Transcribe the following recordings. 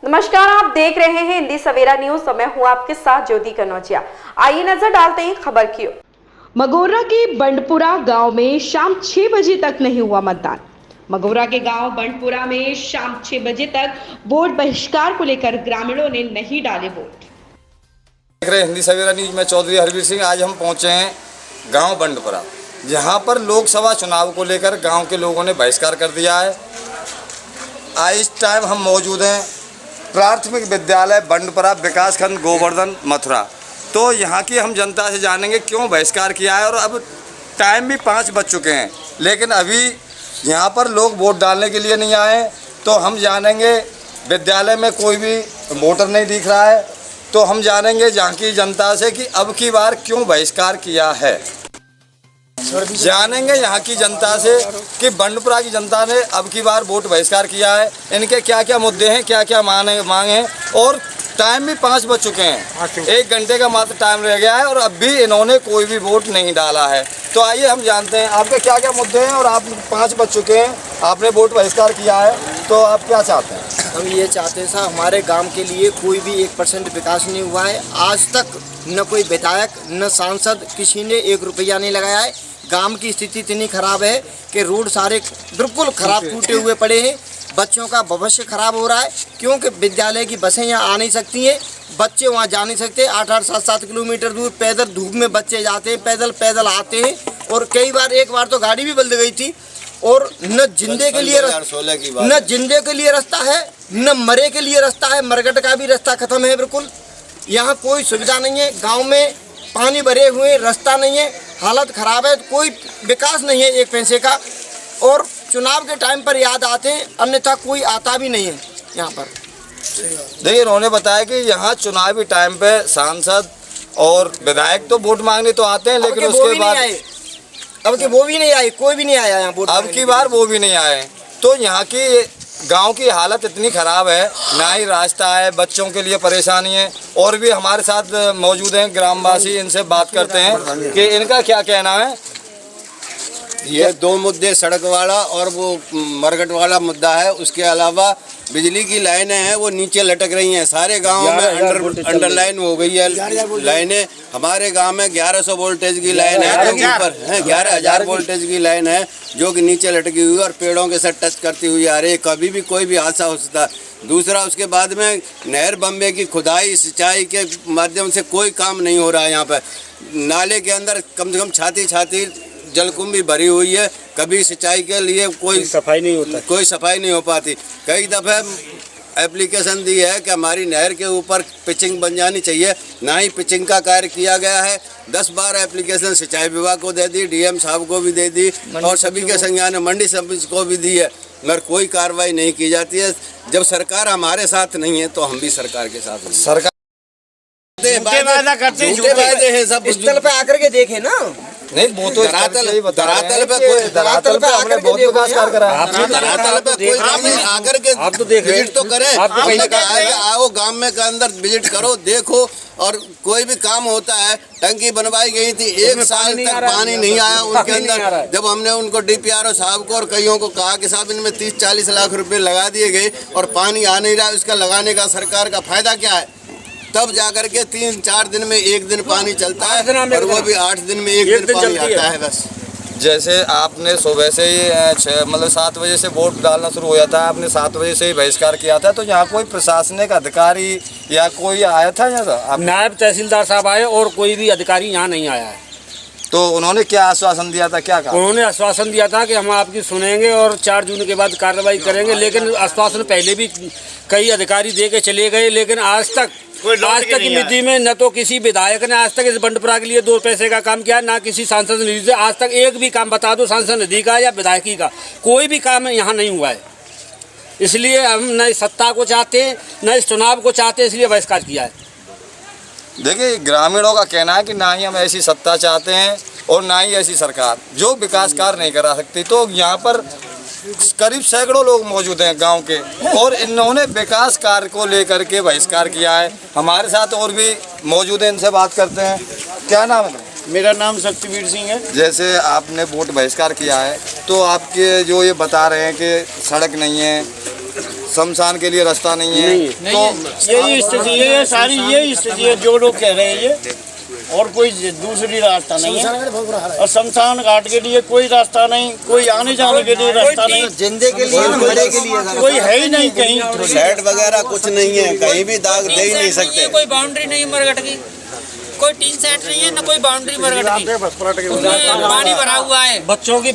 नमस्कार, आप देख रहे हैं हिंदी सवेरा न्यूज। मैं हूं आपके साथ ज्योति कनौजिया। आइए नजर डालते हैं खबर की ओर। मगोरा के बंडपुरा गांव में शाम 6 बजे तक नहीं हुआ मतदान। मगोरा के गांव बंडपुरा में शाम 6 बजे तक वोट बहिष्कार को लेकर ग्रामीणों ने नहीं डाले वोट। देख रहे हिंदी सवेरा न्यूज में चौधरी हरवीर सिंह। आज हम पहुंचे हैं गांव बंडपुरा, जहां पर लोकसभा चुनाव को लेकर गांव के लोगों ने बहिष्कार कर दिया है। आज इस टाइम हम मौजूद हैं प्राथमिक विद्यालय बंडपुरा, विकासखंड गोवर्धन मथुरा। तो यहाँ की हम जनता से जानेंगे क्यों बहिष्कार किया है। और अब टाइम भी 5 बज चुके हैं, लेकिन अभी यहाँ पर लोग वोट डालने के लिए नहीं आए। तो हम जानेंगे, विद्यालय में कोई भी वोटर नहीं दिख रहा है। तो हम जानेंगे यहाँ की जनता से कि अब की बार क्यों बहिष्कार किया है। जानेंगे यहाँ की जनता से कि बंडपुरा की जनता ने अब की बार वोट बहिष्कार किया है, इनके क्या क्या मुद्दे हैं, क्या क्या मांग हैं। और टाइम भी 5 बज चुके हैं, 1 घंटे का मात्र टाइम रह गया है और अब भी इन्होंने कोई भी वोट नहीं डाला है। तो आइए हम जानते हैं आपके क्या क्या मुद्दे हैं। और आप 5 बज चुके हैं, आपने वोट बहिष्कार किया है, तो आप क्या चाहते हैं? हम ये चाहते हैं साहब, हमारे गांव के लिए कोई भी 1% विकास नहीं हुआ है। आज तक न कोई विधायक न सांसद किसी ने 1 रुपया नहीं लगाया है। गांव की स्थिति इतनी खराब है कि रोड सारे बिल्कुल खराब टूटे हुए पड़े हैं। बच्चों का भविष्य खराब हो रहा है, क्योंकि विद्यालय की बसें यहाँ आ नहीं सकती हैं, बच्चे वहाँ जा नहीं सकते। 8-8, 7-7 किलोमीटर दूर पैदल धूप में बच्चे जाते हैं, पैदल आते हैं। और कई बार, एक बार तो गाड़ी भी बदल गई थी। और न जिंदे के लिए रास्ता है, न मरे के लिए रास्ता है। मरगट का भी रास्ता खत्म है बिल्कुल। यहाँ कोई सुविधा नहीं है। गांव में पानी भरे हुए, रास्ता नहीं है, हालत खराब है, कोई विकास नहीं है 1 पैसे का। और चुनाव के टाइम पर याद आते हैं, अन्यथा कोई आता भी नहीं है यहाँ पर। देखिए, उन्होंने बताया कि यहाँ चुनावी टाइम पे सांसद और विधायक तो वोट मांगने तो आते हैं, लेकिन उसके बाद अब के वो भी नहीं आए, कोई भी नहीं आया यहाँ वोट। अब की बार वो भी नहीं आए। तो यहाँ की गांव की हालत इतनी ख़राब है, ना ही रास्ता है, बच्चों के लिए परेशानी है। और भी हमारे साथ मौजूद हैं ग्रामवासी, इनसे बात करते हैं कि इनका क्या कहना है। ये 2 मुद्दे, सड़क वाला और वो मरगट वाला मुद्दा है। उसके अलावा बिजली की लाइनें हैं, वो नीचे लटक रही हैं। सारे गांव में अंडरलाइन हो गई है लाइनें। हमारे गांव में 1100 वोल्टेज की लाइन है, जो ऊपर है 11,000 वोल्टेज की लाइन है, जो कि नीचे लटकी हुई और पेड़ों के साथ टच करती हुई आ रही है। कभी भी कोई भी हादसा हो सकता है। दूसरा, उसके बाद में नहर बम्बे की खुदाई सिंचाई के माध्यम से कोई काम नहीं हो रहा है। यहाँ पर नाले के अंदर कम से कम छाती जलकुंभी भरी हुई है। कभी सिंचाई के लिए कोई सफाई नहीं हो पाती। कई दफ़े एप्लीकेशन दी है कि हमारी नहर के ऊपर पिचिंग बन जानी चाहिए, ना ही पिचिंग का कार्य किया गया है। 10 बार एप्लीकेशन सिंचाई विभाग को दे दी, डीएम साहब को भी दे दी और सभी के संज्ञान मंडी समिति को भी दी है, मगर कोई कार्रवाई नहीं की जाती है। जब सरकार हमारे साथ नहीं है, तो हम भी सरकार के साथ नहीं। सरकार वादे हैं, सब स्थल पे आकर के देखे ना। नहीं, वो तो धरातल पे हमने बहुत विकास कार्य करा है। धरातल पे कोई काम नहीं, आकर के आप तो विजिट तो करें, आओ गांव में के अंदर विजिट करो, देखो। और कोई भी काम होता है, टंकी बनवाई गई थी, 1 साल तक पानी नहीं आया उनके अंदर। जब हमने उनको डीपीआरओ साहब को और कईयों को कहा कि साहब इनमें 30-40 लाख रुपए लगा दिए गए और पानी आ नहीं रहा, इसका लगाने का सरकार का फायदा क्या है? तब जाकर के 3-4 दिन में 1 दिन पानी चलता है, और वो भी 8 दिन में 1 दिन पानी आता है बस। जैसे आपने सुबह से ही 7 बजे से वोट डालना शुरू हो जाता है, आपने 7 बजे से ही बहिष्कार किया था। तो यहाँ कोई प्रशासनिक अधिकारी या कोई आया था यहाँ? नायब तहसीलदार साहब आए और कोई भी अधिकारी यहाँ नहीं आया है। तो उन्होंने क्या आश्वासन दिया था, क्या कहा? उन्होंने आश्वासन दिया था कि हम आपकी सुनेंगे और 4 जून के बाद कार्रवाई करेंगे। लेकिन आश्वासन पहले भी कई अधिकारी दे के चले गए, लेकिन आज तक की मिति में न तो किसी विधायक ने आज तक इस बंडपुरा के लिए 2 पैसे का काम किया, ना किसी सांसद निधि से आज तक एक भी काम बता दो सांसद निधि का या विधायकी का, कोई भी काम यहाँ नहीं हुआ है। इसलिए हम न इस सत्ता को चाहते हैं, न इस चुनाव को चाहते हैं, इसलिए बहिष्कार किया है। देखिए, ग्रामीणों का कहना है कि ना ही हम ऐसी सत्ता चाहते हैं और ना ही ऐसी सरकार जो विकास कार्य नहीं करा सकती। तो यहाँ पर करीब सैकड़ों लोग मौजूद हैं गांव के, और इन्होंने विकास कार्य को लेकर के बहिष्कार किया है। हमारे साथ और भी मौजूद हैं, इनसे बात करते हैं। क्या नाम है? मेरा नाम शक्तिवीर सिंह है। जैसे आपने वोट बहिष्कार किया है, तो आपके जो ये बता रहे हैं कि सड़क नहीं है, शमशान के लिए रास्ता नहीं है। तो यही स्थिति है, ये सारी यही स्थिति है जो लोग कह रहे हैं ये, और कोई दूसरी रास्ता नहीं है। और शमशान घाट के लिए कोई रास्ता नहीं, कोई आने जाने के लिए रास्ता नहीं, जिंदे के लिए मरे के लिए कोई है ही नहीं कहीं। शेड वगैरह कुछ नहीं है, कहीं भी दाग दे ही नहीं सकते। कोई बाउंड्री नहीं मरघट की, कोई टीन सेट नहीं है, ना कोई बाउंड्री मरघट की, उसमें पानी भरा हुआ है। बच्चों की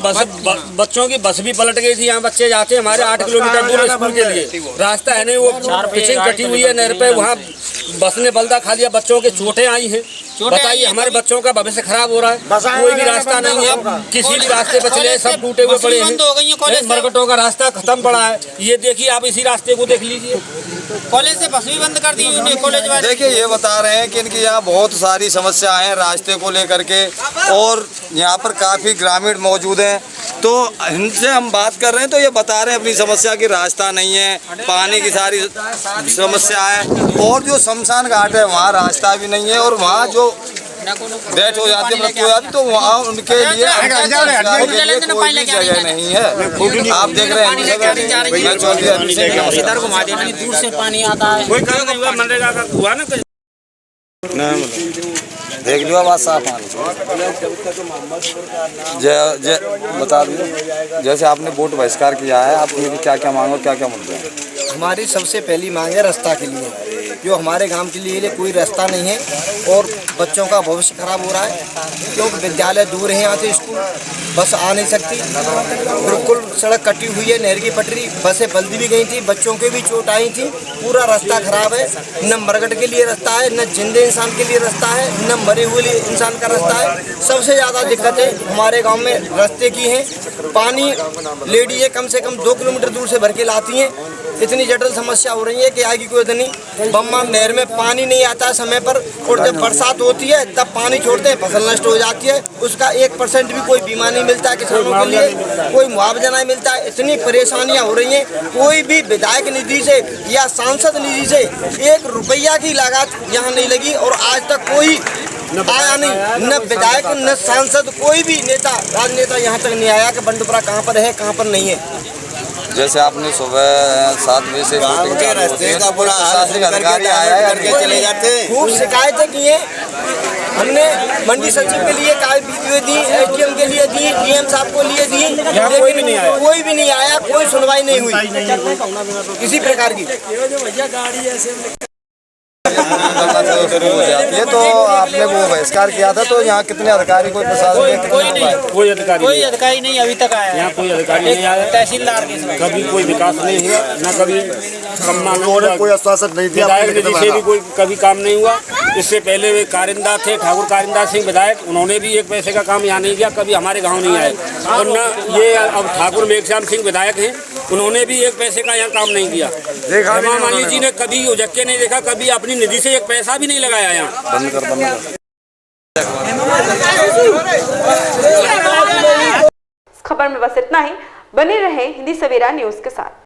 बस भी पलट गई थी। यहाँ बच्चे जाते हैं हमारे 8 किलोमीटर दूर स्कूल के लिए, रास्ता है नहीं, वो पिचिंग कटी हुई है नहर पे, वहाँ बस ने बलदा खा लिया, बच्चों के चोटें आई हैं। बताइए, हमारे बच्चों का भविष्य खराब हो रहा है, कोई भी रास्ता नहीं है, किसी भी रास्ते पे चले सब टूटे हुए पड़े हैं, मरघटों का रास्ता खत्म पड़ा है। ये देखिए आप इसी रास्ते को देख लीजिए, कॉलेज से बस भी बंद कर दी उन्हें कॉलेज वाले। देखिए ये बता रहे हैं कि इनकी यहाँ बहुत सारी समस्याएं हैं रास्ते को लेकर के, और यहाँ पर काफ़ी ग्रामीण मौजूद हैं। तो इनसे हम बात कर रहे हैं तो ये बता रहे हैं अपनी समस्या की, रास्ता नहीं है, पानी की सारी समस्या है, और जो शमशान घाट है वहाँ रास्ता भी नहीं है, और वहाँ जो डेथ हो जाती है, मृत्यु हो जाती है, तो वहाँ उनके लिए कोई भी जगह नहीं है। आप देख रहे हैं इधर घुमा देना, दूर से पानी आता है। मनरेगा का हुआ ना, देख लियो बात साफ बता दीजिए। जैसे आपने वोट बहिष्कार किया है, आप क्या क्या मांगो, क्या क्या मुद्दे हैं? हमारी सबसे पहली मांग है रास्ता के लिए, जो हमारे गांव के लिए कोई रास्ता नहीं है, और बच्चों का भविष्य खराब हो रहा है, क्योंकि विद्यालय दूर है यहाँ से, स्कूल बस आ नहीं सकती, बिल्कुल सड़क कटी हुई है, नहर की पटरी, बसें बल्दी भी गई थी, बच्चों के भी चोट आई थी, पूरा रास्ता खराब है। न मरघट के लिए रास्ता है, न जिंदे इंसान के लिए रास्ता है, न मरे हुए इंसान का रास्ता है। सबसे ज़्यादा दिक्कतें हमारे गाँव में रास्ते की हैं। पानी लेडी है कम से कम 2 किलोमीटर दूर से भर के लाती हैं, इतनी जटिल समस्या हो रही है कि आगे कोई इतनी बम्मा नहर में पानी नहीं आता है समय पर, और जब बरसात होती है तब पानी छोड़ते हैं, फसल नष्ट हो जाती है, उसका 1% भी कोई बीमा नहीं मिलता है किसानों के लिए, कोई मुआवजा नहीं मिलता है। इतनी परेशानियां हो रही हैं, कोई भी विधायक निधि से या सांसद निधि से 1 रुपया की लागत यहाँ नहीं लगी, और आज तक कोई आया नहीं, न विधायक न सांसद, कोई भी नेता राजनेता यहाँ तक नहीं आया कि बंडपुरा कहाँ पर है कहाँ पर नहीं है। जैसे आपने सुबह 7 बजे से रास्ते का पूरा प्रशासनिक अधिकारी आया है करके चले जाते हैं। खूब शिकायतें की हैं हमने, मंडी सचिव के लिए वीडियो दी, एसडीएम के लिए दी, डीएम साहब को लिए दी, लेकिन कोई भी नहीं आया, कोई सुनवाई नहीं हुई किसी प्रकार की। हो जाती है, तो आपने वो बहिष्कार किया था, तो यहाँ कितने अधिकारी, कोई प्रशासन, कोई अधिकारी नहीं अभी तक आया, यहाँ कोई अधिकारी नहीं आया, तहसीलदार के कभी कोई विकास नहीं हुआ, न कभी कोई आश्वासन नहीं दिया, विधायक निधि से भी कोई कभी काम नहीं हुआ। इससे पहले वे कारिंदा थे, ठाकुर कारिंदा सिंह विधायक, उन्होंने भी 1 पैसे का काम यहाँ नहीं किया, कभी हमारे गाँव नहीं आए। और न ये अब ठाकुर मेघश्याम सिंह विधायक हैं, उन्होंने भी 1 पैसे का यहाँ काम नहीं किया। हेमा मालिनी जी ने कभी उजक के नहीं देखा, कभी अपनी निधि से 1 पैसा भी नहीं लगाया यहाँ। बंद कर। खबर में बस इतना ही, बने रहे हिंदी सवेरा न्यूज के साथ।